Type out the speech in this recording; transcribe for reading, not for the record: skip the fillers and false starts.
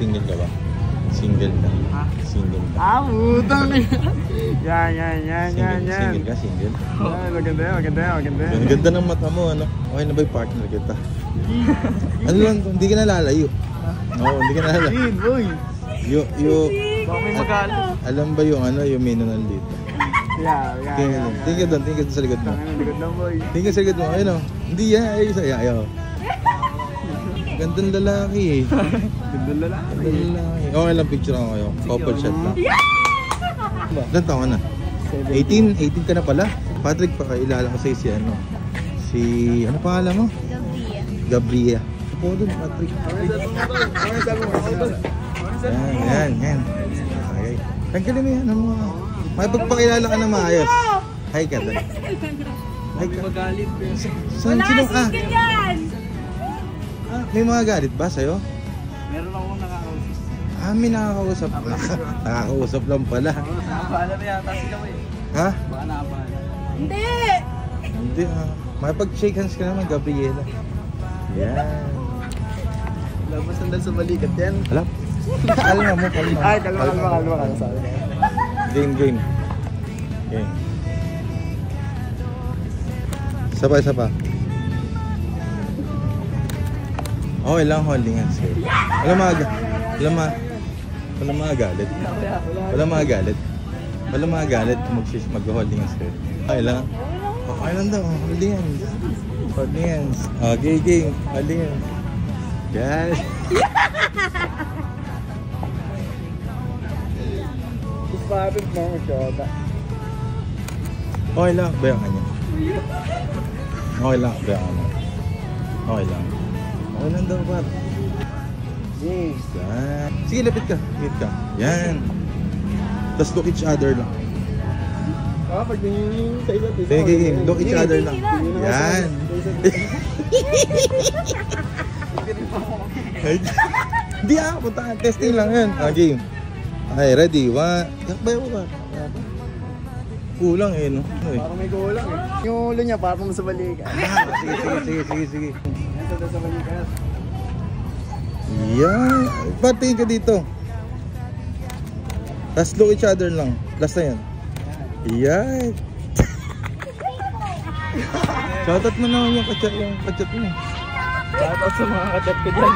Single ka ba? Single ka? Ha? Single ka? Utang! Yan. Single ka? Single? Maganda. Ang ganda ng mata mo, ano? Okay na ba yung partner kita? Ano lang, hindi ka nalalayo. Oo, hindi ka nalalayo. boy! Baka may magalit. Alam ba yung ano, yung menu nandito? Yeah. Tingin ka doon sa likod mo. Tangan, likod lang, boy. Tingin sa likod mo, ayun o. Hindi yan, ayaw. Gandang lalaki eh. Gandang lalaki. Gandang lalaki. Okay lang, picture ako kayo. Couple shot lang. Ilan taon ka na? 18 ka na pala. Patrick, pakilala ko sa'yo si ano. Ano pangalan mo? Gabriela. Upo doon, Patrick. Yan. Okay. Tanggalin mo yan, ano mo. May pagpakilala ka na maayos. Hi ka doon. Hi ka. Magalit. Saan sino ka? May mga galit ba sa'yo? Meron akong nakakausap. May nakakausap. Nakakausap lang pala. Nakabahala na yata sila mo eh. Ha? Baka nakabahala. Hindi makipag-shake hands ka naman, Gabriela. Yan. Labas sandal sa balikat yan. Alam? Kalma mo. Ay, kalma. Sabi ka. Game. Isa pa. Okay lang, holding hands kayo. Wala magalit. Mag-holding hands kayo. Okay lang daw, holding hands. Okay, game. Holding hands. Yan. Bakit mo ang shota? Okay lang, bayan ka niya. Okay lang daw, Pat. Yes. Yan. Sige, lapit ka. Yan. Tapos look each other lang. Pag yung sa isa't isa. Sige, look each other lang. Yan. Hindi punta ka. Testing lang yan. Game. Okay, ready? Yakbay mo ba? Kulang eh, no? Parang may kulang eh. Yung ulo niya parang sa balikat. Sige. Nasa sa balikat. Yan. Patingin ka dito. Tapos look each other lang. Last na yan. Yan. Shoutout mo naman yung kachat mo. Shoutout sa mga kachat ko dyan.